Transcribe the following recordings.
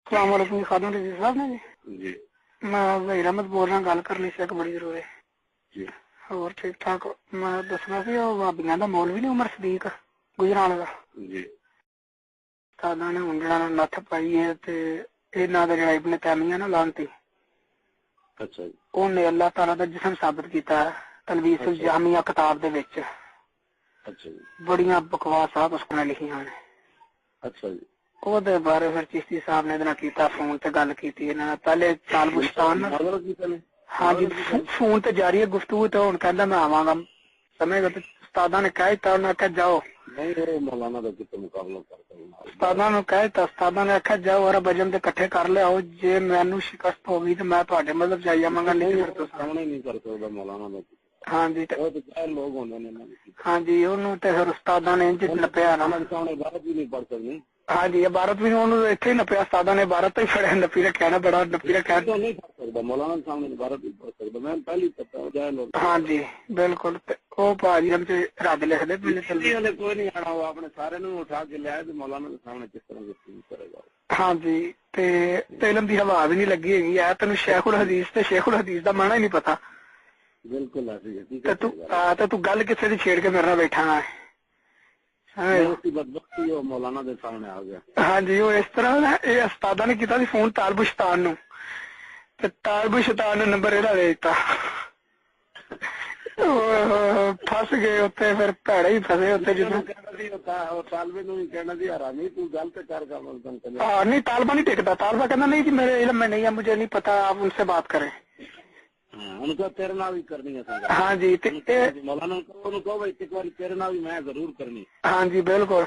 अस्सलाम वालेकुम खादम रजीज साहब ने जी मैं वहीर अहमद बोल रहा गल करनी सी बड़ी जरूरी जी और ठीक ठाक मैं दसना सी भाबियां दा मौलवी नहीं उमर सदीक गुजराने दा जी सादा ने हुण जेहड़ा नत्थ पाई है ते इन्हां दा जेहड़ा इब्ने तैमिया ना लानती अच्छा जी उन्हें अल्लाह ताला दा जिस्म साबित कीता है तलवीसुल जामिया किताब दे विच। अच्छा जी बड़ियां बकवास आप उसने लिखियां ने। अच्छा जी ओदे बारे फिर चिश्ती साहब ने इहदे कीता फोन ते गल कीती इन्हां पहले तालबुस्तान हाँ जी फोन ते जारी है गुफ्तगू तो हुण कहंदा मैं आवांगा समय ते उस्तादा ने कह दित्ता उन्हें आख्या जाओ नहीं वो मौलाना का कितना मुकाबला करता उस्तादा ने कह दित्ता उस्तादा ने आख्या जाओ और वजन ते इकट्ठे कर लियाओ जे मैनू शिकस्त हो गई तो मैं तुहाडे मजहब च आई जावांगा नहीं फिर तुस सामने नहीं कर सकता मौलाना का हाँ जी वो तो क्या लोग होंगे ने हाँ जी ओनू ते फिर उस्तादा ने इंज नपया ना सामने इबारत भी नहीं पढ़ सकनी हाँ जी इबारत भी ओनू इत्थे ही नपया उस्तादा ने इबारत तो ही फड़िया नपी रखिया ना बड़ा नपी रखिया तो नहीं पढ़ सकता मौलाना के सामने इबारत भी पढ़ सकता मैं पहले ही पता हो जाए लोग हाँ जी बिल्कुल ओ भाजी हम रद्द लिख दे पहले वाले कोई नहीं आना वो अपने सारे उठा के लिया तो मौलाना के सामने किस तरह गुफ्तगू करेगा। हाँ जी ते इलम दी हवा भी नहीं लगी हैगी है तेन शेखुल हदीस ते शेखुल हदीस दा माना ही नहीं पता। बिल्कुल ऐसी तू गल किसे दी छेड़ के मेरे नाल बैठा है मौलाना के सामने आ गया। हाँ जी वो इस तरह ना ये उस्तादा ने किया फोन तालबुश्तान नू ते तालबुश्तान ने नंबर एदा दे दिता फस गए उत्थे फिर भैड़े ही फसे उत्थे जिसमें नहीं तालबा नहीं टिकता तालबा कहना नहीं जी मेरे इल्म में नहीं है मुझे नहीं पता आप उनसे बात करें। उनका तेरे नाल भी करनी है हाँ जी मौलाना को भाई एक बार तेरे नाल भी मैं जरूर करनी। हाँ जी बिल्कुल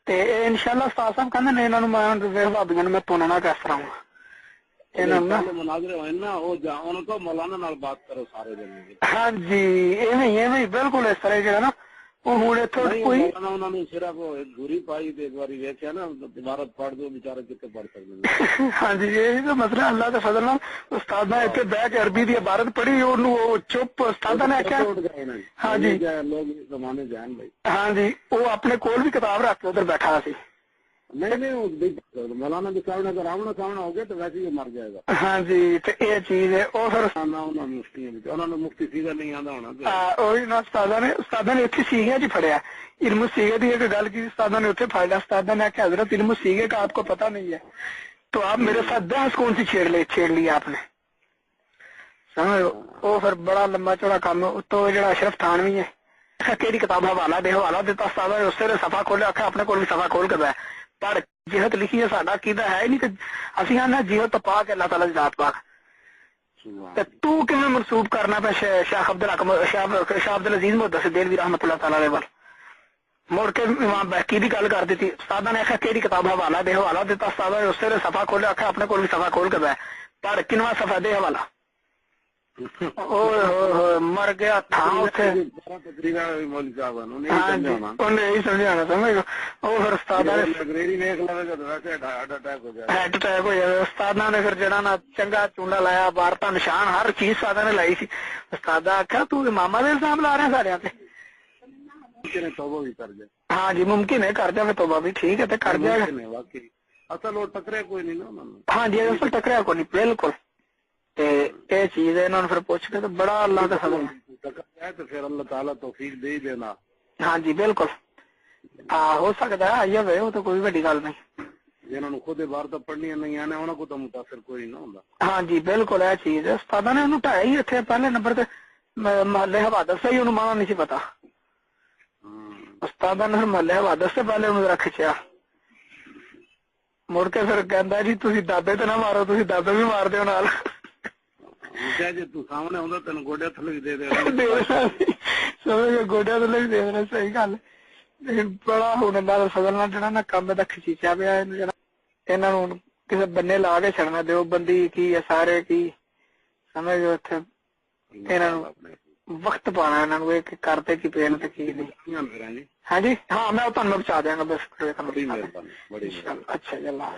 ते इंशाल्लाह उस्ताद साहब कहंदे ने इन्हां नूं मैं भाबियां नूं मैं पुनना किस तरह उनको मौलाना नाल बात करो सारे दिन। हाँ जी एवं बिल्कुल इस तरह जो ना हूं इथों कोई उन्होंने सिर्फ गुरी पाई एक बार वेख्या ना इबारत पढ़ दो बेचारे कितने पढ़ सकते। हाँ जी यही तो मसला अल्लाह के फजल नाल उस्ताद ने इत्थे बैठ के अरबी दी इबारत पढ़ी ओनू चुप उस्ताद ने आख्या हाँ जी लोग जमाने जान भाई हाँ जी वो अपने कोल भी किताब रख के उधर बैठा सी नहीं मौलाना के सामने अगर आमना सामना हो गया तो वैसे ही मर जाएगा। हाँ जी तो ये चीज है वो फिर उन्होंने मुफ्ती सीधा नहीं आंदा होना ना उस्तादा ने इतने सीगे जी फड़िया इल्म सीगे की एक गल की उस्तादा ने उत्थे फायदा उस्तादा ने आख्या हजरत इल्म सीगे का आपको पता नहीं है तो आप मेरे साथ बहस कौन सी छेड़ ली आपने समझ वो फिर बड़ा लंबा चौड़ा काम तो जो अशरफ थानवी है केड़ी किताब हवाला दे हवाला दिता उस्तादा ने उससे सफा खोलिया आख्या अपने को भी सफा खोल के बह पर जिहत लिखी है साडा कीदा है ही नहीं कि असीं आना जिहत पाक अल्लाह ताला दी जात पाक ते तू किवें मनसूब करना पे शेख अब्दुल अजीज मुहद्दिस देलवी रहमतुल्लाह तआला अलैह वाल मुड़ के इमाम बहकी दी गल कर दी उस्तादा ने आख्या केड़ी किताब हवाला दे हवाला दिता उस्तादा ने उससे सफा खोलिया आख्या अपने को भी सफा खोल के बह पर किनवा सफा दे हवाला मर गया था उसे यही समझाना समझ फिर उस्तादा हार्ट अटैक हो जाए उस्तादा ने फिर जरा ना चंगा चूंडा लाया वारता निशान हर चीज उस्तादा ने लाई सी उस्तादा आख्या तू इमामा दे इल्जाम ला रहा सारे हाँ जी मुमकिन है कर जाए तोबा भी ठीक है तो कर जाएगा असल टकरिया कोई नहीं ना हाँ जी असल टकरिया कोई नहीं बिल्कुल ये चीज है इन्होंने फिर पूछ के तो बड़ा अल्लाह का फजल है तो फिर अल्लाह ताला तौफीक दे ही देना। हाँ जी बिल्कुल हो सकता है आइए वे वो तो कोई बड़ी गल नहीं जिन्होंने खुद इबारत पढ़नी नहीं आने उन्होंने को तो मुतासिर कोई ना होता। हाँ जी बिल्कुल है चीज है उस्तादा ने उन्होंने ढाया ही इतने पहले नंबर से महल्ले हवादत से ही उन्होंने माना नहीं पता उस्तादा ने महल्ले हवादत से पहले उन्होंने रख खिंचा मुड़ के फिर कहता जी तुम दादे तो ना मारो तुम दादे भी मार दो नाल तू सामने आंदा तेन गोडे थले भी दे समझ गोडे थले भी दे देना सही गल बड़ा हुन अल्लाह दा फजल नाल जेड़ा ना कम दा खींचा पिया इन्हां नूं किसे बन्ने ला के छड़ना दिओ बंदी की है सारे की समझ उत्थे इन्हां नूं वक्त पाना इन्हां नूं एक करते की पेन ते की नहीं। हाँ जी हाँ मैं तुहानूं पहुंचा देंगा बस। बड़ी मेहरबानी। अच्छा जी अल्लाह।